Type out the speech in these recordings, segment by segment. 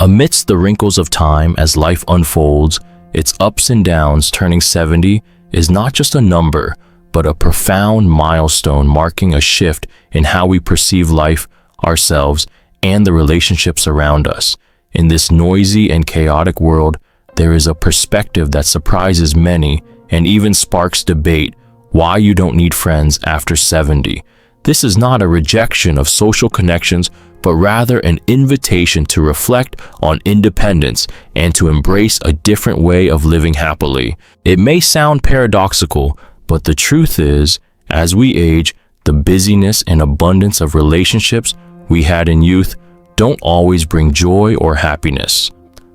Amidst the wrinkles of time as life unfolds, its ups and downs, turning 70 is not just a number, but a profound milestone marking a shift in how we perceive life, ourselves, and the relationships around us. In this noisy and chaotic world, there is a perspective that surprises many and even sparks debate: why you don't need friends after 70. This is not a rejection of social connections, but rather an invitation to reflect on independence and to embrace a different way of living happily. It may sound paradoxical, but the truth is, as we age, the busyness and abundance of relationships we had in youth don't always bring joy or happiness.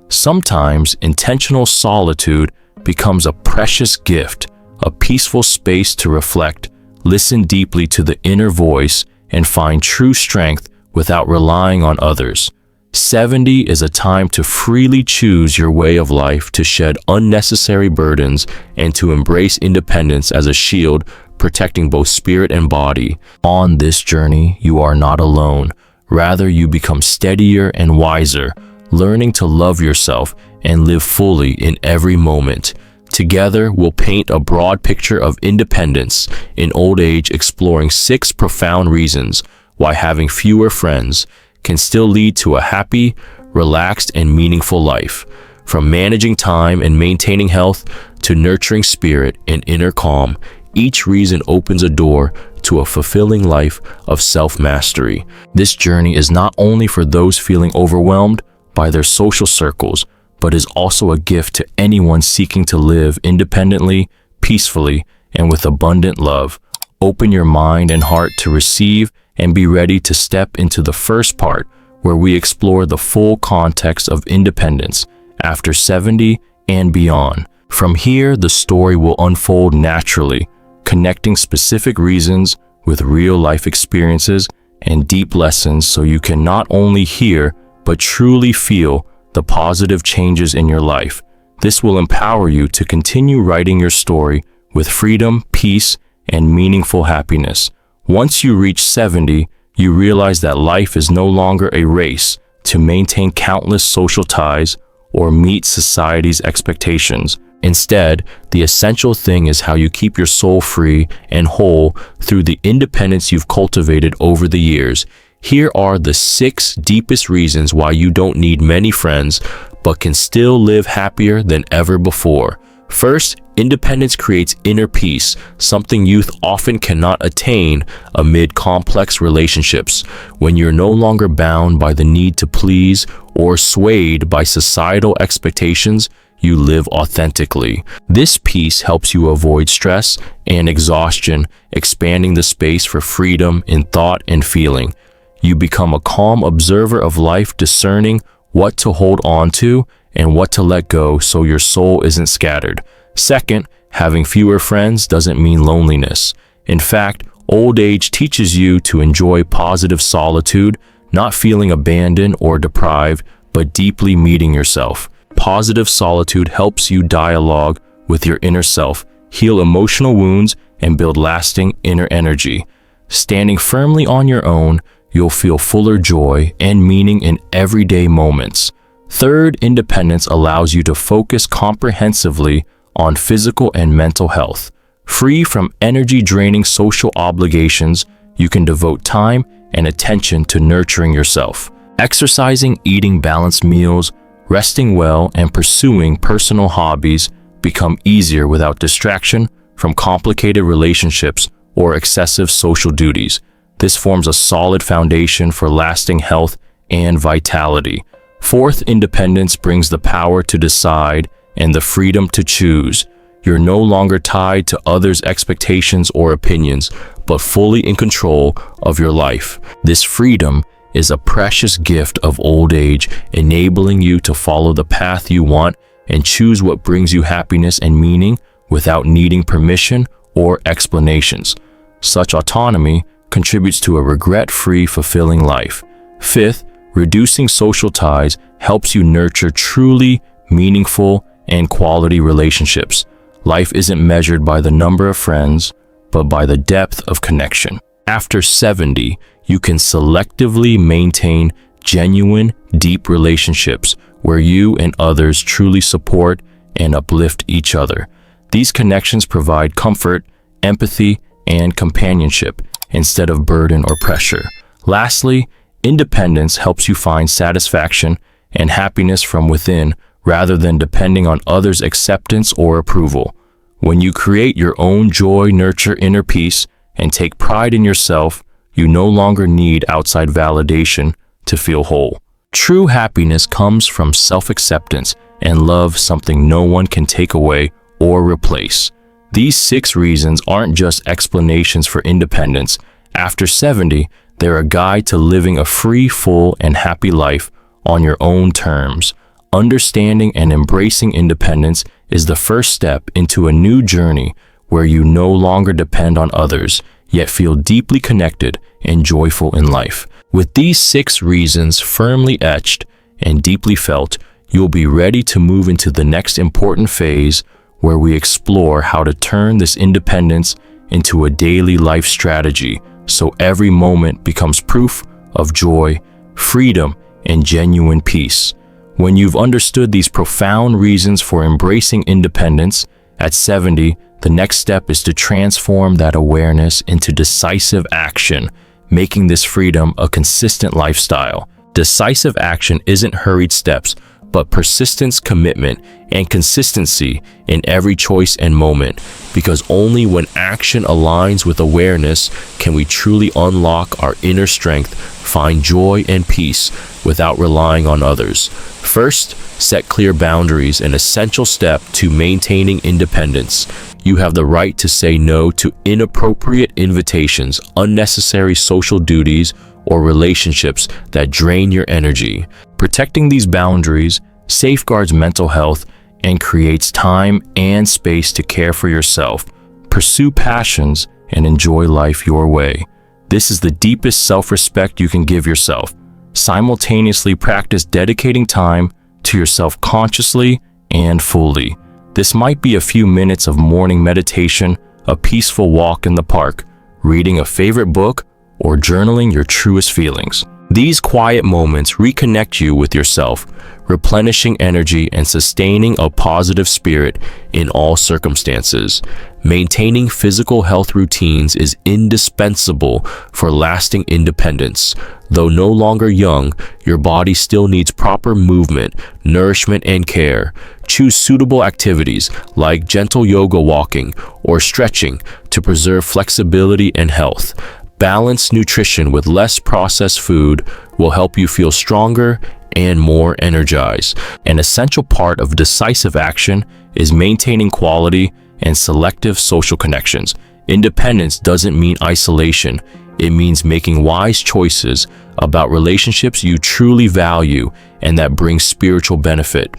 Sometimes intentional solitude becomes a precious gift, a peaceful space to reflect, listen deeply to the inner voice, and find true strength without relying on others. 70 is a time to freely choose your way of life, to shed unnecessary burdens, and to embrace independence as a shield protecting both spirit and body. On this journey, you are not alone. Rather, you become steadier and wiser, learning to love yourself and live fully in every moment. Together, we'll paint a broad picture of independence in old age, exploring 6 profound reasons why having fewer friends can still lead to a happy, relaxed, and meaningful life. From managing time and maintaining health to nurturing spirit and inner calm, each reason opens a door to a fulfilling life of self-mastery. This journey is not only for those feeling overwhelmed by their social circles, but is also a gift to anyone seeking to live independently, peacefully, and with abundant love. Open your mind and heart to receive and be ready to step into the first part, where we explore the full context of independence after 70 and beyond. From here, the story will unfold naturally, connecting specific reasons with real-life experiences and deep lessons, so you can not only hear but truly feel the positive changes in your life. This will empower you to continue writing your story with freedom, peace, and meaningful happiness. Once you reach 70, you realize that life is no longer a race to maintain countless social ties or meet society's expectations. Instead, the essential thing is how you keep your soul free and whole through the independence you've cultivated over the years. Here are the 6 deepest reasons why you don't need many friends, but can still live happier than ever before. First, independence creates inner peace, something youth often cannot attain amid complex relationships. When you're no longer bound by the need to please or swayed by societal expectations, you live authentically. This peace helps you avoid stress and exhaustion, expanding the space for freedom in thought and feeling. You become a calm observer of life, discerning what to hold on to and what to let go so your soul isn't scattered. Second, having fewer friends doesn't mean loneliness. In fact, old age teaches you to enjoy positive solitude, not feeling abandoned or deprived, but deeply meeting yourself. Positive solitude helps you dialogue with your inner self, heal emotional wounds, and build lasting inner energy. Standing firmly on your own, you'll feel fuller joy and meaning in everyday moments. Third, independence allows you to focus comprehensively on physical and mental health. Free from energy-draining social obligations, you can devote time and attention to nurturing yourself. Exercising, eating balanced meals, resting well, and pursuing personal hobbies become easier without distraction from complicated relationships or excessive social duties. This forms a solid foundation for lasting health and vitality. Fourth, independence brings the power to decide and the freedom to choose. You're no longer tied to others' expectations or opinions, but fully in control of your life. This freedom is a precious gift of old age, enabling you to follow the path you want and choose what brings you happiness and meaning without needing permission or explanations. Such autonomy contributes to a regret-free, fulfilling life. Fifth, reducing social ties helps you nurture truly meaningful and quality relationships. Life isn't measured by the number of friends, but by the depth of connection. After 70, you can selectively maintain genuine, deep relationships where you and others truly support and uplift each other. These connections provide comfort, empathy, and companionship instead of burden or pressure. Lastly, independence helps you find satisfaction and happiness from within rather than depending on others' acceptance or approval. When you create your own joy, nurture inner peace, and take pride in yourself, you no longer need outside validation to feel whole. True happiness comes from self-acceptance and love, something no one can take away or replace. These 6 reasons aren't just explanations for independence. After 70, they're a guide to living a free, full, and happy life on your own terms. Understanding and embracing independence is the first step into a new journey where you no longer depend on others, yet feel deeply connected and joyful in life. With these 6 reasons firmly etched and deeply felt, you'll be ready to move into the next important phase where we explore how to turn this independence into a daily life strategy so every moment becomes proof of joy, freedom, and genuine peace. When you've understood these profound reasons for embracing independence, at 70, the next step is to transform that awareness into decisive action, making this freedom a consistent lifestyle. Decisive action isn't hurried steps, but persistence, commitment, and consistency in every choice and moment, because only when action aligns with awareness can we truly unlock our inner strength, find joy and peace without relying on others. First, set clear boundaries, an essential step to maintaining independence. You have the right to say no to inappropriate invitations, unnecessary social duties, or relationships that drain your energy. Protecting these boundaries safeguards mental health and creates time and space to care for yourself, pursue passions, and enjoy life your way. This is the deepest self-respect you can give yourself. Simultaneously practice dedicating time to yourself consciously and fully. This might be a few minutes of morning meditation, a peaceful walk in the park, reading a favorite book, or journaling your truest feelings. These quiet moments reconnect you with yourself, replenishing energy and sustaining a positive spirit in all circumstances. Maintaining physical health routines is indispensable for lasting independence. Though no longer young, your body still needs proper movement, nourishment, and care. Choose suitable activities like gentle yoga, walking, or stretching to preserve flexibility and health. Balanced nutrition with less processed food will help you feel stronger and more energized. An essential part of decisive action is maintaining quality and selective social connections. Independence doesn't mean isolation. It means making wise choices about relationships you truly value and that bring spiritual benefit.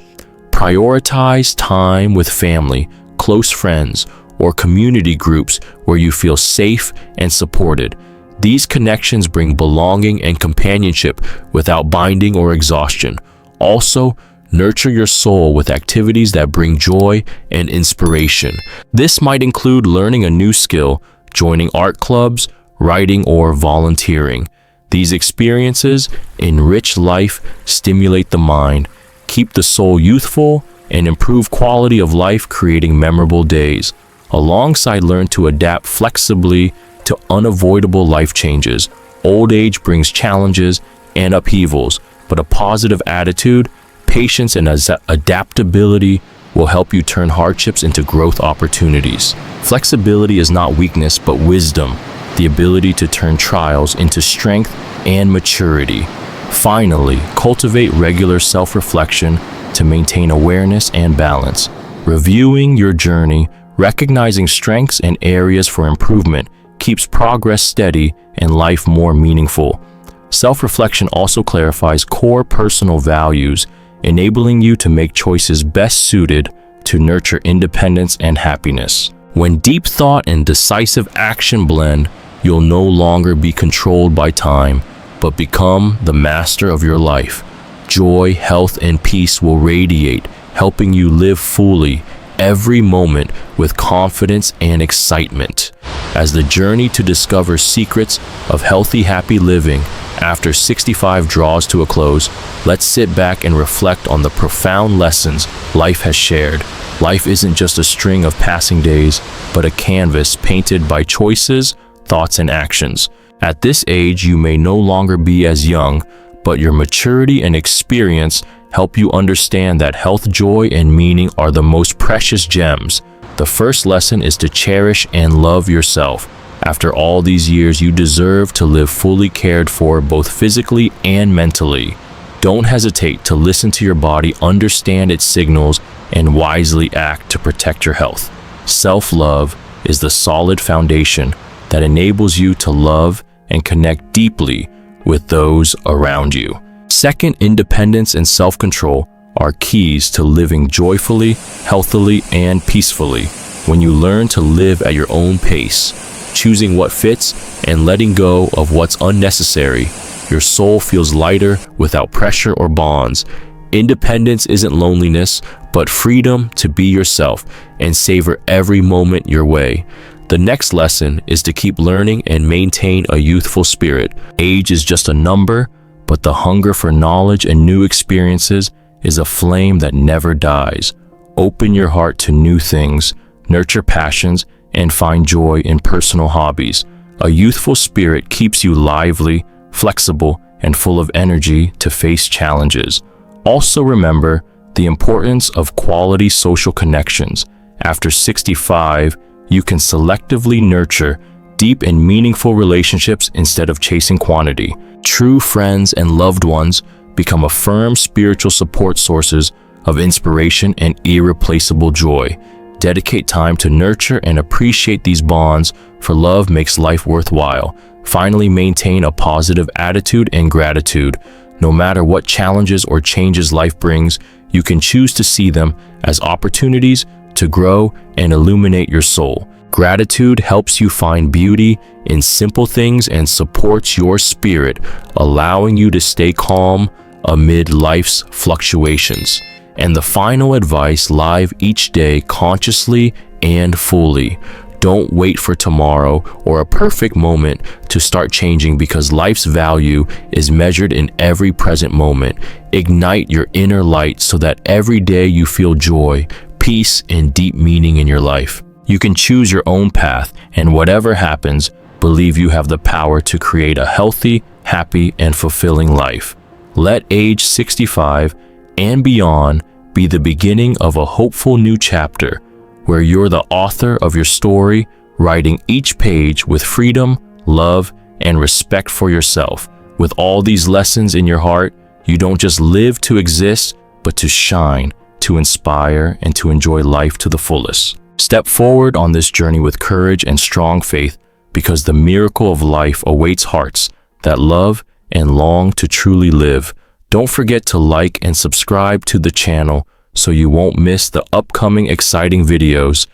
Prioritize time with family, close friends, or community groups where you feel safe and supported. These connections bring belonging and companionship without binding or exhaustion. Also, nurture your soul with activities that bring joy and inspiration. This might include learning a new skill, joining art clubs, writing, or volunteering. These experiences enrich life, stimulate the mind, keep the soul youthful, and improve quality of life, creating memorable days. Alongside, learn to adapt flexibly to unavoidable life changes. Old age brings challenges and upheavals, but a positive attitude, patience, and adaptability will help you turn hardships into growth opportunities. Flexibility is not weakness, but wisdom, the ability to turn trials into strength and maturity. Finally, cultivate regular self-reflection to maintain awareness and balance. Reviewing your journey, recognizing strengths and areas for improvement keeps progress steady and life more meaningful. Self-reflection also clarifies core personal values, enabling you to make choices best suited to nurture independence and happiness. When deep thought and decisive action blend, you'll no longer be controlled by time, but become the master of your life. Joy, health, and peace will radiate, helping you live fully every moment with confidence and excitement. As the journey to discover secrets of healthy, happy living After 65 draws to a close, let's sit back and reflect on the profound lessons life has shared. Life isn't just a string of passing days, but a canvas painted by choices, thoughts, and actions. At this age, you may no longer be as young, but your maturity and experience help you understand that health, joy, and meaning are the most precious gems. The first lesson is to cherish and love yourself. After all these years, you deserve to live fully cared for, both physically and mentally. Don't hesitate to listen to your body, understand its signals, and wisely act to protect your health. Self-love is the solid foundation that enables you to love and connect deeply with those around you. Second, independence and self-control are keys to living joyfully, healthily, and peacefully. When you learn to live at your own pace, choosing what fits and letting go of what's unnecessary, your soul feels lighter without pressure or bonds. Independence isn't loneliness, but freedom to be yourself and savor every moment your way. The next lesson is to keep learning and maintain a youthful spirit. Age is just a number, but the hunger for knowledge and new experiences is a flame that never dies. Open your heart to new things, nurture passions, and find joy in personal hobbies. A youthful spirit keeps you lively, flexible, and full of energy to face challenges. Also remember the importance of quality social connections. After 65, you can selectively nurture deep and meaningful relationships instead of chasing quantity. True friends and loved ones become a firm spiritual support sources of inspiration and irreplaceable joy. Dedicate time to nurture and appreciate these bonds, for love makes life worthwhile. Finally, maintain a positive attitude and gratitude. No matter what challenges or changes life brings, you can choose to see them as opportunities to grow and illuminate your soul. Gratitude helps you find beauty in simple things and supports your spirit, allowing you to stay calm amid life's fluctuations. And the final advice: live each day consciously and fully. Don't wait for tomorrow or a perfect moment to start changing, because life's value is measured in every present moment. Ignite your inner light so that every day you feel joy, peace, and deep meaning in your life. You can choose your own path, and whatever happens, believe you have the power to create a healthy, happy, and fulfilling life. Let age 65 and beyond be the beginning of a hopeful new chapter, where you're the author of your story, writing each page with freedom, love, and respect for yourself. With all these lessons in your heart, you don't just live to exist, but to shine, to inspire, and to enjoy life to the fullest. Step forward on this journey with courage and strong faith, because the miracle of life awaits hearts that love and long to truly live. Don't forget to like and subscribe to the channel so you won't miss the upcoming exciting videos.